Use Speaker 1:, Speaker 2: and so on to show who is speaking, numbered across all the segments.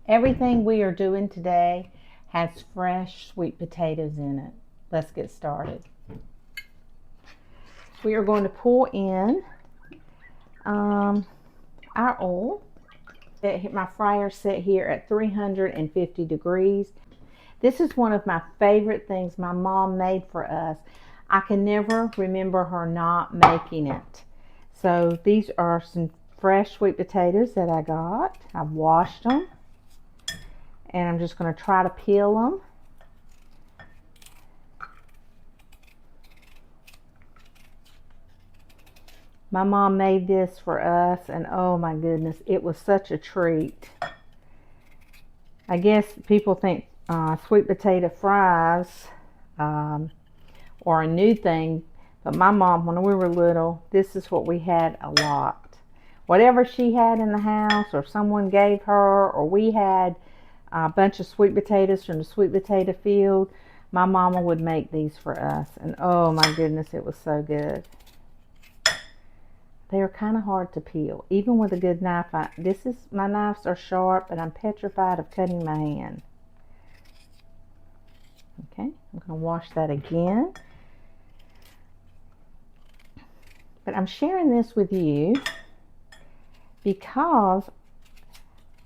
Speaker 1: Everything we are doing today has fresh sweet potatoes in it. Let's get started. We are going to pour in our oil. My fryer set here at 350 degrees. This is one of my favorite things my mom made for us. I can never remember her not making it. So these are some fresh sweet potatoes that I got. I've washed them. And I'm just going to try to peel them. My mom made this for us, and oh my goodness, it was such a treat. I guess people think sweet potato fries are a new thing, but my mom, when we were little, this is what we had a lot. Whatever she had in the house, or someone gave her, or we had a bunch of sweet potatoes from the sweet potato field, my mama would make these for us, and oh my goodness, it was so good. They are kind of hard to peel, even with a good knife. My knives are sharp, but I'm petrified of cutting my hand. Okay, I'm going to wash that again. But I'm sharing this with you because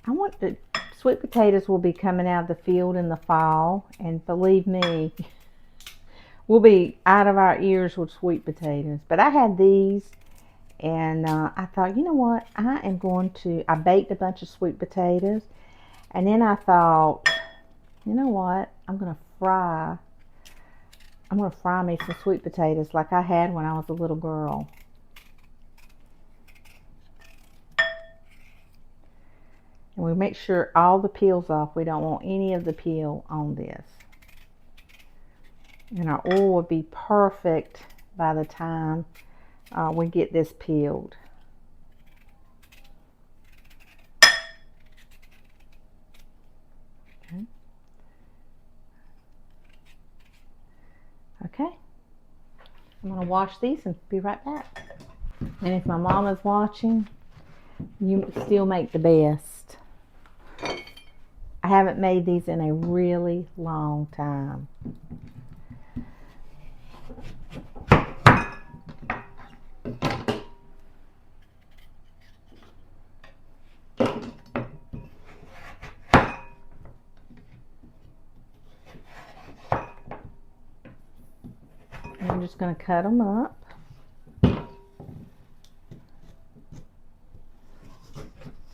Speaker 1: I want the sweet potatoes will be coming out of the field in the fall, and believe me, we'll be out of our ears with sweet potatoes. But I had these, and I thought, you know what, I baked a bunch of sweet potatoes, and then I thought, you know what, I'm going to fry me some sweet potatoes like I had when I was a little girl. And we make sure all the peel's off. We don't want any of the peel on this. And our oil will be perfect by the time we get this peeled. Okay. I'm going to wash these and be right back. And if my mama's watching, you still make the best. I haven't made these in a really long time. I'm just going to cut them up.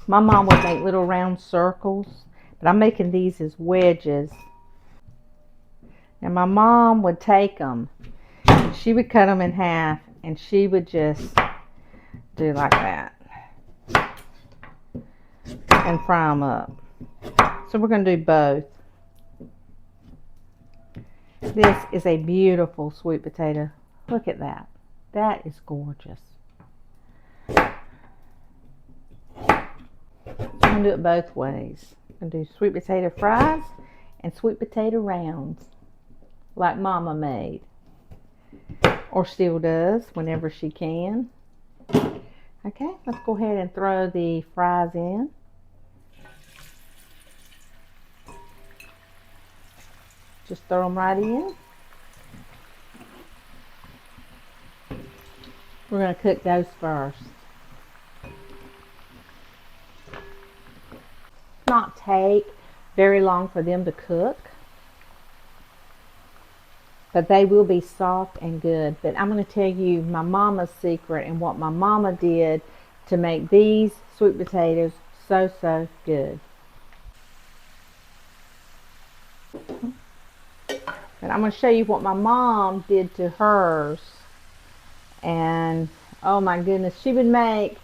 Speaker 1: My mom would make little round circles, but I'm making these as wedges. Now my mom would take them, and she would cut them in half, and she would just do like that and fry them up. So we're going to do both. This is a beautiful sweet potato. Look at that. That is gorgeous. I'm going to do it both ways. I'm going to do sweet potato fries and sweet potato rounds like Mama made, or still does whenever she can. Okay, let's go ahead and throw the fries in. Just throw them right in. We're going to cook those first. Not take very long for them to cook, but they will be soft and good. But I'm going to tell you my mama's secret and what my mama did to make these sweet potatoes so good. But I'm going to show you what my mom did to hers. And oh my goodness, she'd make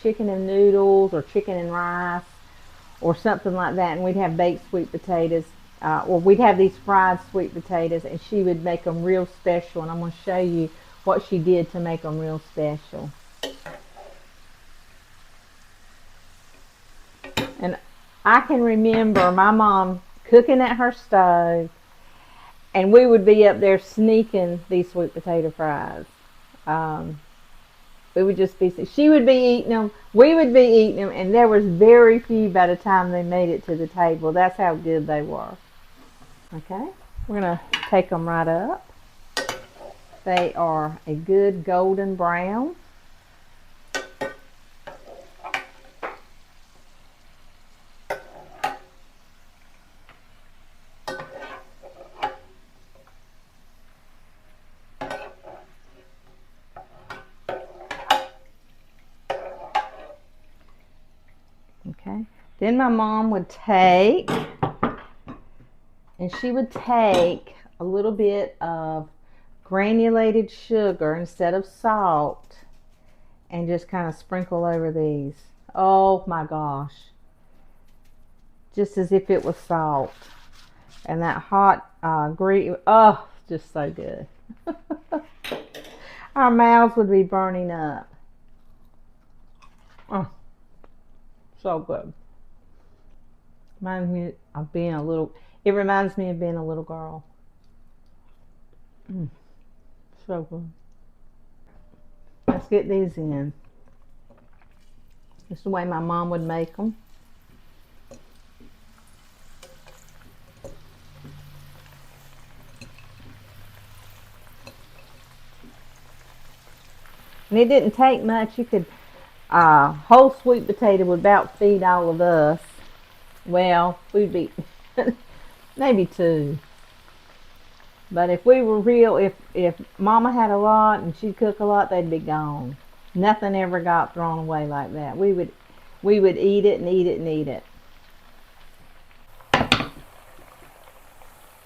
Speaker 1: chicken and noodles or chicken and rice or something like that, and we'd have baked sweet potatoes, or we'd have these fried sweet potatoes, and she would make them real special, and I'm going to show you what she did to make them real special. And I can remember my mom cooking at her stove, and we would be up there sneaking these sweet potato fries. But We would just be, she would be eating them, we would be eating them, and there was very few by the time they made it to the table. That's how good they were. Okay, we're going to take them right up. They are a good golden brown. Okay, then my mom would take, and she would take a little bit of granulated sugar instead of salt and just kind of sprinkle over these. Oh my gosh, just as if it was salt. And that hot green, oh, just so good. Our mouths would be burning up. Oh, so good. Reminds me of being a little, it reminds me of being a little girl. So good. Let's get these in. This is the way my mom would make them. And it didn't take much. You could, whole sweet potato would about feed all of us. Well, we'd be maybe two. But if we were real, if Mama had a lot and she'd cook a lot, they'd be gone. Nothing ever got thrown away like that. We would eat it and eat it and eat it.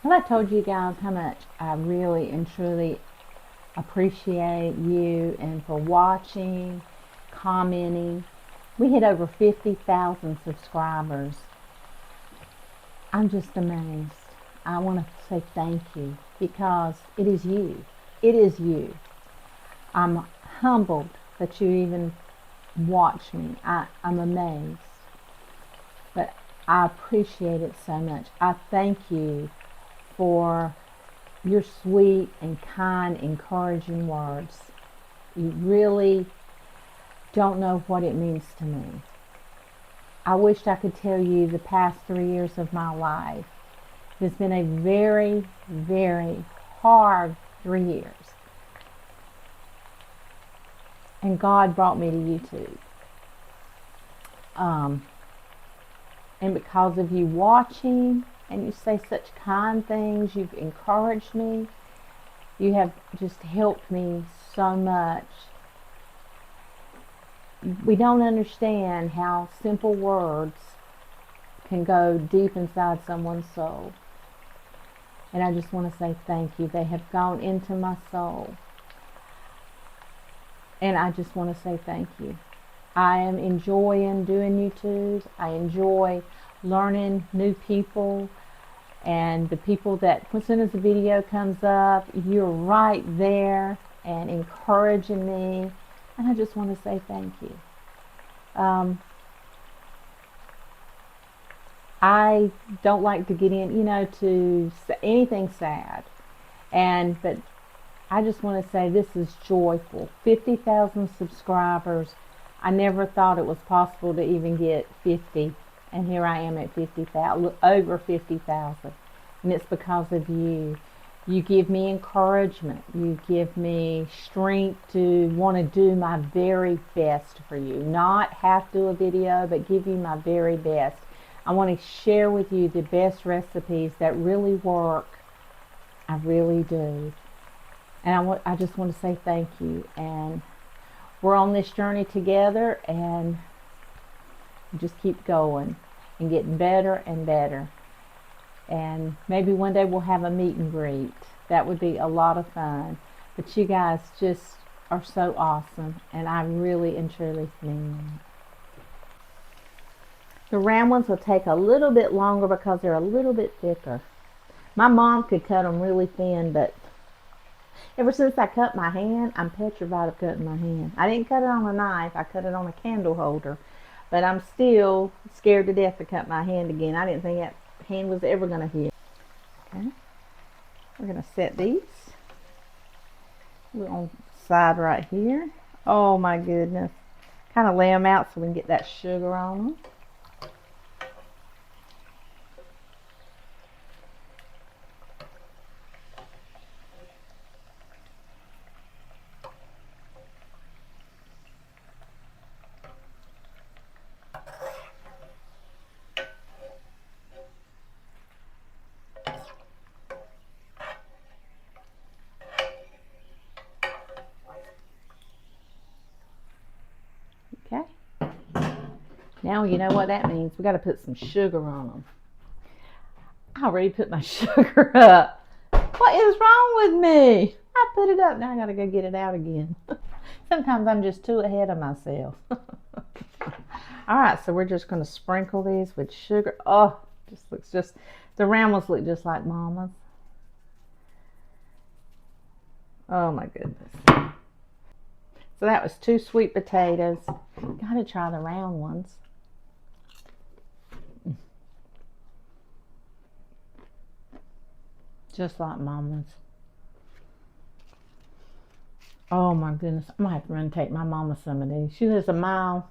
Speaker 1: Well, I told you guys how much I really and truly appreciate you and for watching, commenting. We hit over 50,000 subscribers. I'm just amazed. I want to say thank you because it is you. It is you. I'm humbled that you even watch me. I'm amazed. But I appreciate it so much. I thank you for your sweet and kind, encouraging words. You really don't know what it means to me. I wished I could tell you the past 3 years of my life. It's been a very, very hard 3 years. And God brought me to YouTube. And because of you watching, and you say such kind things, you've encouraged me, you have just helped me so much. We don't understand how simple words can go deep inside someone's soul. And I just want to say thank you. They have gone into my soul. And I just want to say thank you. I am enjoying doing YouTube. I enjoy learning new people. And the people that, as soon as the video comes up, you're right there and encouraging me. And I just want to say thank you. I don't like to get in, to anything sad. But I just want to say this is joyful. 50,000 subscribers. I never thought it was possible to even get 50. And here I am at 50,000, over 50,000. And it's because of you. You give me encouragement. You give me strength to want to do my very best for you. Not half do a video, but give you my very best. I want to share with you the best recipes that really work. I really do. And I just want to say thank you. And we're on this journey together, and just keep going and getting better and better. And maybe one day we'll have a meet and greet. That would be a lot of fun. But you guys just are so awesome, and I really and truly mean that. The round ones will take a little bit longer because they're a little bit thicker. My mom could cut them really thin, but ever since I cut my hand, I'm petrified of cutting my hand. I didn't cut it on a knife. I cut it on a candle holder. But I'm still scared to death to cut my hand again. I didn't think that hand was ever going to heal. Okay. We're going to set these. We're on the side right here. Oh my goodness. Kind of lay them out so we can get that sugar on them. Okay. Now you know what that means. We got to put some sugar on them. I already put my sugar up. What is wrong with me? I put it up. Now I got to go get it out again. Sometimes I'm just too ahead of myself. All right, so we're just going to sprinkle these with sugar. Oh, the round ones look just like Mama's. Oh my goodness. So that was 2 sweet potatoes. Gotta try the round ones. Just like Mama's. Oh my goodness. I'm gonna have to run and take my mama some of these. She lives a mile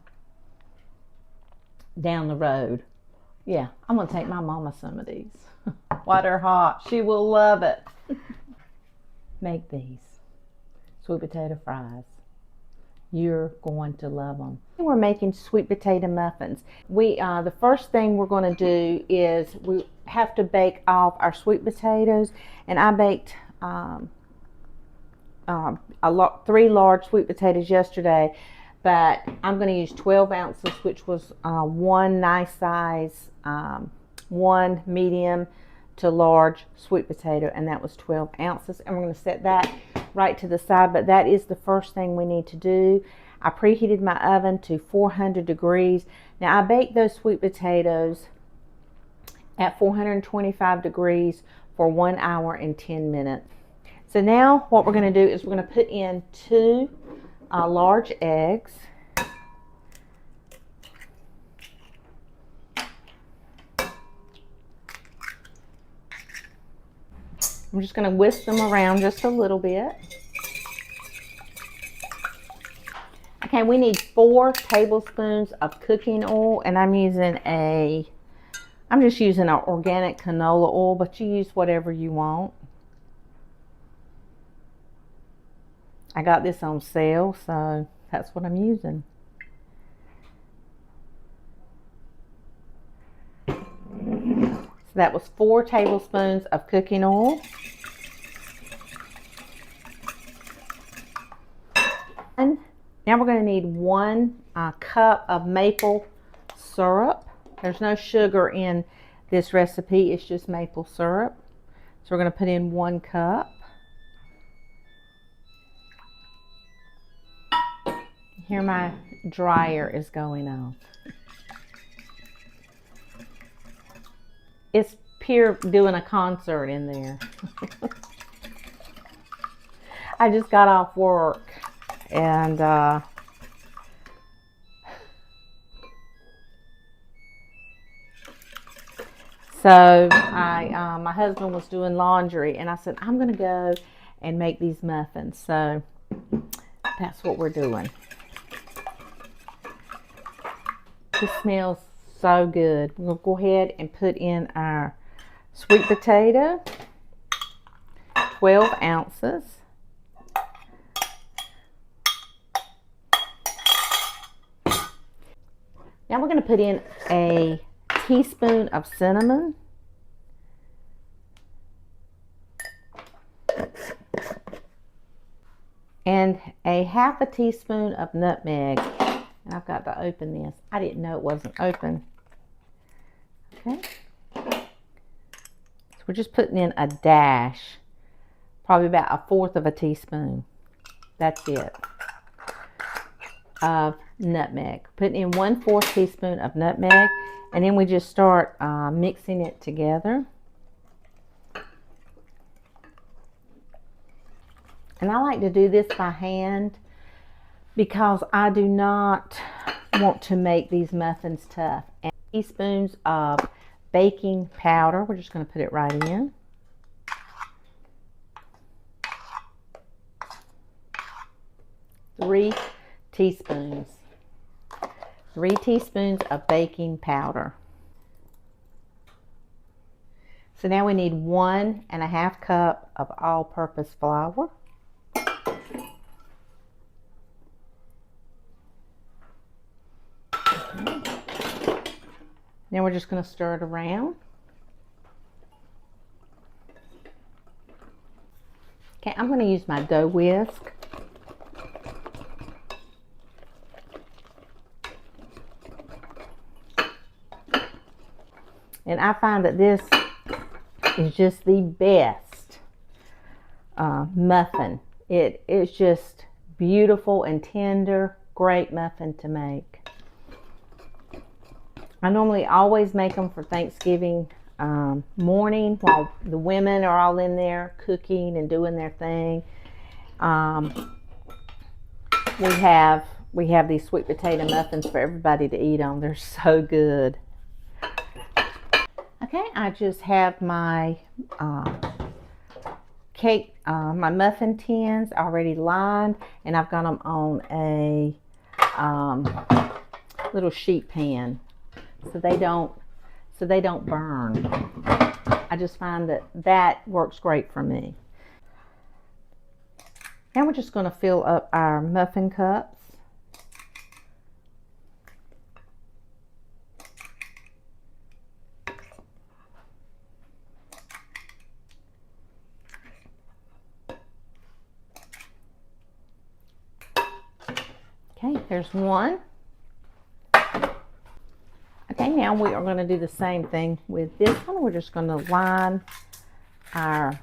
Speaker 1: down the road. Yeah, I'm gonna take my mama some of these. While they're hot. She will love it. Make these sweet potato fries. You're going to love them. We're making sweet potato muffins. The first thing we're going to do is we have to bake off our sweet potatoes, and I baked 3 large sweet potatoes yesterday, but I'm going to use 12 ounces, which was 1 nice size, 1 medium to large sweet potato, and that was 12 ounces. And we're going to set that right to the side, but that is the first thing we need to do. I preheated my oven to 400 degrees. Now I baked those sweet potatoes at 425 degrees for 1 hour and 10 minutes. So now what we're going to do is we're going to put in 2 large eggs. I'm just going to whisk them around just a little bit. Okay, we need 4 tablespoons of cooking oil, and I'm just using an organic canola oil, but you use whatever you want. I got this on sale, so that's what I'm using. So that was 4 tablespoons of cooking oil. And now we're going to need 1 cup of maple syrup. There's no sugar in this recipe, it's just maple syrup. So we're going to put in 1 cup. Here my dryer is going off. It's pure doing a concert in there. I just got off work and so my husband was doing laundry, and I said, I'm going to go and make these muffins. So that's what we're doing. This smells so good. We'll go ahead and put in our sweet potato, 12 ounces. Now we're going to put in a teaspoon of cinnamon, and a half a teaspoon of nutmeg. And I've got to open this. I didn't know it wasn't open. Okay. So we're just putting in a dash, probably about 1/4 of a teaspoon. That's it. Of nutmeg. Putting in 1/4 teaspoon of nutmeg, and then we just start mixing it together. And I like to do this by hand because I do not want to make these muffins tough. And teaspoons of baking powder. We're just going to put it right in. Three teaspoons. 3 teaspoons of baking powder. So now we need 1½ cup of all-purpose flour. Now we're just going to stir it around. Okay, I'm going to use my dough whisk. And I find that this is just the best muffin. It is just beautiful and tender, great muffin to make. I normally always make them for Thanksgiving morning while the women are all in there cooking and doing their thing. We have these sweet potato muffins for everybody to eat on. They're so good. Okay, I just have my my muffin tins already lined, and I've got them on a little sheet pan so they don't burn. I just find that works great for me. Now we're just going to fill up our muffin cups. Okay, there's one. Okay, now we are going to do the same thing with this one. We're just going to line our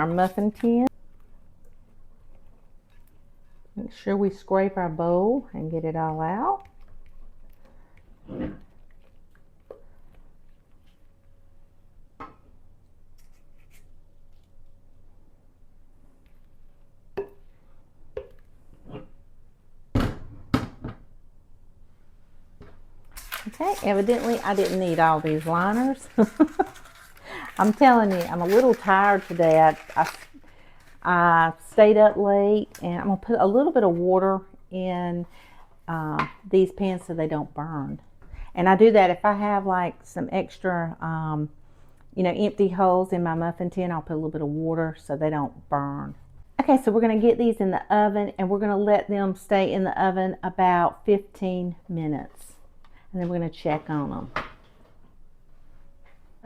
Speaker 1: muffin tin. Make sure we scrape our bowl and get it all out. Okay, evidently I didn't need all these liners. I'm telling you, I'm a little tired today. I stayed up late, and I'm going to put a little bit of water in these pans so they don't burn. And I do that if I have like some extra, empty holes in my muffin tin. I'll put a little bit of water so they don't burn. Okay, so we're going to get these in the oven, and we're going to let them stay in the oven about 15 minutes. And then we're going to check on them.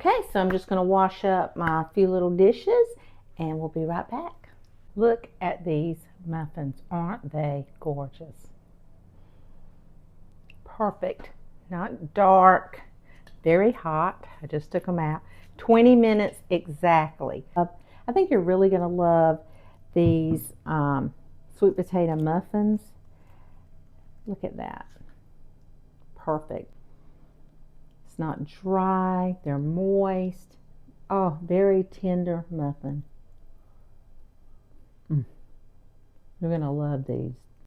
Speaker 1: Okay, so I'm just going to wash up my few little dishes, and we'll be right back. Look at these muffins. Aren't they gorgeous? Perfect. Not dark. Very hot. I just took them out. 20 minutes exactly. I think you're really going to love these sweet potato muffins. Look at that. Perfect. It's not dry. They're moist. Oh, very tender muffin. You're going to love these.